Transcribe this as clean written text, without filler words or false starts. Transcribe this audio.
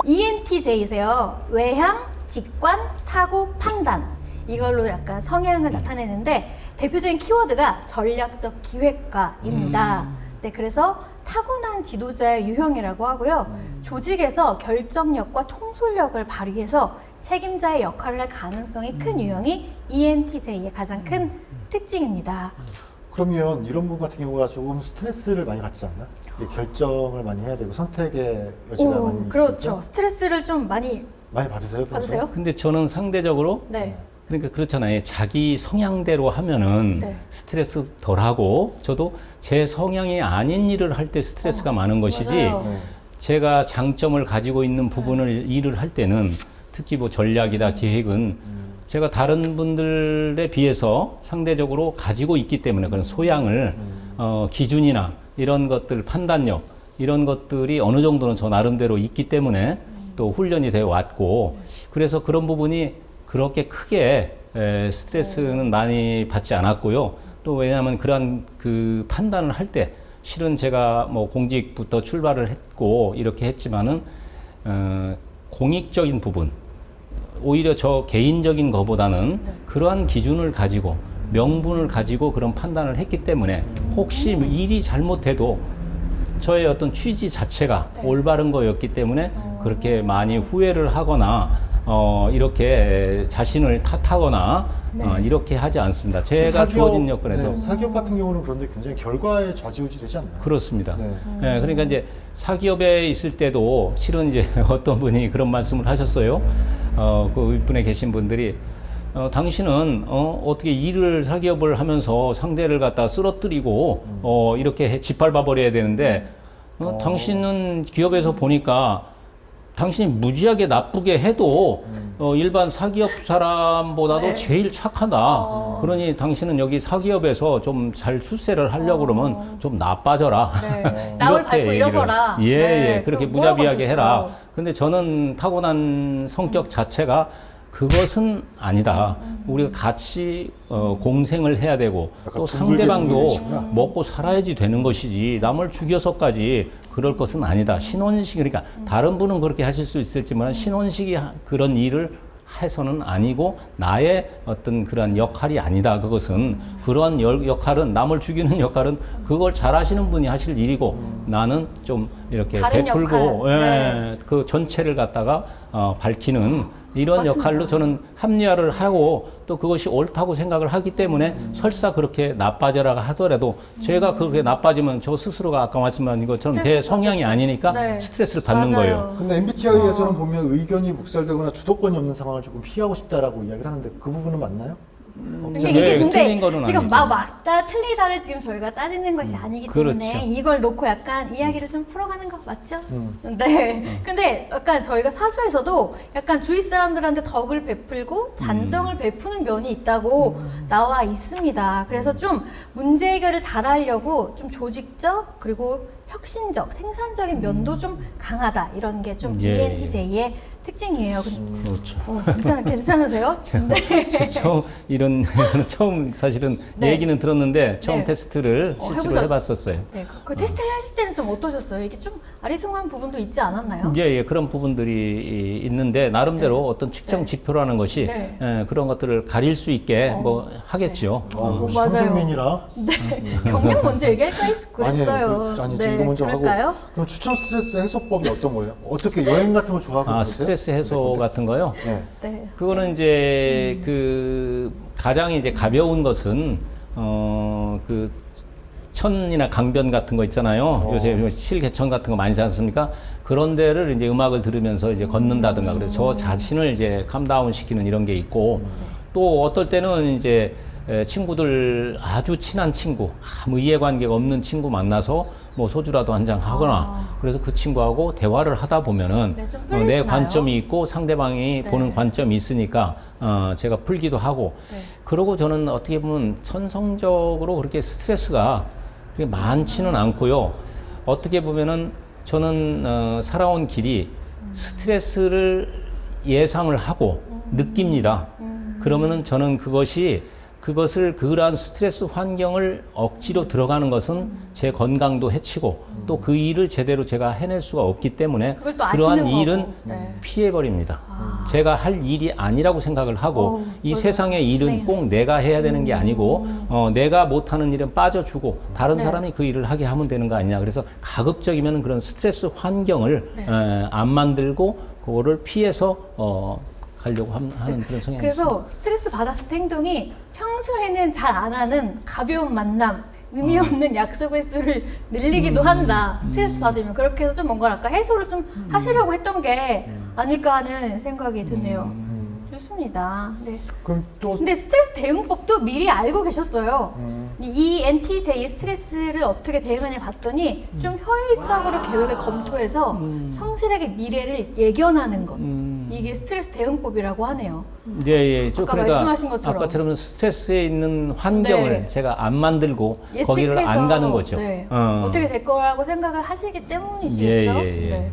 ENTJ세요. 외향, 직관, 사고, 판단. 이걸로 약간 성향을 나타내는데 대표적인 키워드가 전략적 기획가입니다. 네, 그래서 타고난 지도자의 유형이라고 하고요. 조직에서 결정력과 통솔력을 발휘해서 책임자의 역할을 할 가능성이 큰 유형이 ENTJ의 가장 큰 특징입니다. 그러면 이런 분 같은 경우가 조금 스트레스를 많이 받지 않나? 이게 결정을 많이 해야 되고 선택의 여지가 많이 있으니까. 그렇죠. 스트레스를 좀 많이 받으세요? 평소에? 받으세요? 근데 저는 상대적으로 네. 그러니까 그렇잖아요. 자기 성향대로 하면은 네. 스트레스 덜하고 저도 제 성향이 아닌 일을 할 때 스트레스가 많은 것이지 맞아요. 네. 제가 장점을 가지고 있는 부분을 일을 할 때는 특히 뭐 전략이다 계획은 제가 다른 분들에 비해서 상대적으로 가지고 있기 때문에 그런 소양을 기준이나 이런 것들 판단력 이런 것들이 어느 정도는 저 나름대로 있기 때문에 또 훈련이 되어 왔고 그래서 그런 부분이 그렇게 크게 스트레스는 많이 받지 않았고요. 또 왜냐하면 그러한 그 판단을 할 때 실은 제가 뭐 공직부터 출발을 했고 이렇게 했지만은 공익적인 부분 오히려 저 개인적인 거보다는 그러한 기준을 가지고 명분을 가지고 그런 판단을 했기 때문에 혹시 일이 잘못돼도 저의 어떤 취지 자체가 올바른 거였기 때문에 그렇게 많이 후회를 하거나 이렇게 자신을 탓하거나 이렇게 하지 않습니다. 제가 주어진 여건에서. 네, 사기업 같은 경우는 그런데 굉장히 결과에 좌지우지 되지 않나요? 그렇습니다. 네. 네, 그러니까 이제 사기업에 있을 때도 실은 이제 어떤 분이 그런 말씀을 하셨어요. 그 윗분에 계신 분들이 당신은 어떻게 일을 사기업을 하면서 상대를 갖다 쓰러뜨리고 이렇게 짓밟아 버려야 되는데 당신은 기업에서 보니까 당신이 무지하게 나쁘게 해도 일반 사기업 사람보다도 제일 착하다. 그러니 당신은 여기 사기업에서 좀 잘 출세를 하려고 그러면 좀 나빠져라. 네. 남을 이렇게 밟고 얘기를 일어서라. 예, 네. 예. 그렇게 뭐라고 무자비하게 해라. 하셨어요? 근데 저는 타고난 성격 자체가 그것은 아니다. 우리가 같이 공생을 해야 되고 약간 또 둥글게 상대방도 둥글리시구나. 먹고 살아야지 되는 것이지 남을 죽여서까지 그럴 것은 아니다. 신혼식 그러니까 다른 분은 그렇게 하실 수 있을지만 신혼식이 그런 일을 해서는 아니고 나의 어떤 그런 역할이 아니다. 그것은 그러한 역할은 남을 죽이는 역할은 그걸 잘 하시는 분이 하실 일이고 나는 좀 이렇게 다른 베풀고 역할. 예, 그 전체를 갖다가 밝히는 이런 맞습니다. 역할로 저는 합리화를 하고 또 그것이 옳다고 생각을 하기 때문에 설사 그렇게 나빠져라 하더라도 제가 그렇게 나빠지면 저 스스로가 아까 말씀한 것처럼 제 스트레스 성향이 받겠죠. 아니니까 네. 스트레스를 받는 맞아요. 거예요. 근데 MBTI에서는 보면 의견이 묵살되거나 주도권이 없는 상황을 조금 피하고 싶다라고 이야기를 하는데 그 부분은 맞나요? 근데 네, 이게 틀린 근데 거는 지금 아니죠. 맞다 틀리다를 지금 저희가 따지는 것이 아니기 때문에 그렇죠. 이걸 놓고 약간 이야기를 좀 풀어가는 거 맞죠? 네. 근데 약간 저희가 사주에서도 약간 주위 사람들한테 덕을 베풀고 잔정을 베푸는 면이 있다고 나와 있습니다. 그래서 좀 문제 해결을 잘하려고 좀 조직적 그리고 혁신적, 생산적인 면도 좀 강하다. 이런 게 좀 예, ENTJ의 특징이에요. 그렇죠. 괜찮으세요? 네. 처음 이런 처음 사실은 네. 얘기는 들었는데 처음 네. 테스트를 실제로 해보셨- 해봤었어요. 네, 그 테스트 하실 때는 좀 어떠셨어요? 이게 좀 아리송한 부분도 있지 않았나요? 예, 예, 그런 부분들이 있는데 나름대로 어떤 측정 네. 지표라는 것이 네. 그런 것들을 가릴 수 있게 뭐 하겠죠. 역시 맞아요. 선생님이라 경력 먼저 얘기할까 그랬어요. 아니, 네, 이거 먼저 그럴까요? 하고 그럼 추천 스트레스 해소법이 어떤 거예요? 어떻게 여행 같은 거 좋아하고 아, 그러세요? 스트레스 해소 같은 거요? 네. 네. 그거는 이제 그 가장 이제 가벼운 것은 그 천이나 강변 같은 거 있잖아요. 요새 실개천 같은 거 많이 하지 않습니까? 그런 데를 이제 음악을 들으면서 이제 걷는다든가 그래서 저 자신을 이제 캄다운 시키는 이런 게 있고 또 어떨 때는 이제 친구들 아주 친한 친구 아무 이해관계가 없는 친구 만나서 뭐 소주라도 한 잔 하거나 그래서 그 친구하고 대화를 하다 보면은 네, 좀 내 풀리시나요? 관점이 있고 상대방이 네. 보는 관점이 있으니까 제가 풀기도 하고 네. 그러고 저는 어떻게 보면 천성적으로 그렇게 스트레스가 그렇게 많지는 않고요. 어떻게 보면은 저는 살아온 길이 스트레스를 예상을 하고 느낍니다. 그러면은 저는 그것이 그것을 그러한 스트레스 환경을 억지로 들어가는 것은 제 건강도 해치고 또 그 일을 제대로 제가 해낼 수가 없기 때문에 그걸 또 그러한 아시는 일은 거고. 네. 피해버립니다. 제가 할 일이 아니라고 생각을 하고 이 맞아요. 세상의 일은 네. 꼭 내가 해야 되는 게 아니고 내가 못하는 일은 빠져주고 다른 네. 사람이 그 일을 하게 하면 되는 거 아니냐. 그래서 가급적이면 그런 스트레스 환경을 네. 안 만들고 그거를 피해서 가려고 하는 그런 성향이 있습니다. 그래서 스트레스 받았을 때 행동이 평소에는 잘 안 하는 가벼운 만남, 의미 없는 약속 횟수를 늘리기도 한다. 스트레스 받으면 그렇게 해서 좀 뭔가 아까 해소를 좀 하시려고 했던 게 아닐까 하는 생각이 드네요. 좋습니다. 네. 그럼 또 근데 스트레스 대응법도 미리 알고 계셨어요. 이 NTJ 스트레스를 어떻게 대응하냐 봤더니 좀 효율적으로 계획을 검토해서 성실하게 미래를 예견하는 것. 이게 스트레스 대응법이라고 하네요. 예. 아까 말씀하신 것처럼. 아까처럼 스트레스에 있는 환경을 네. 제가 안 만들고 거기를 안 가는 거죠. 네. 어떻게 될 거라고 생각을 하시기 때문이시겠죠? 예. 네.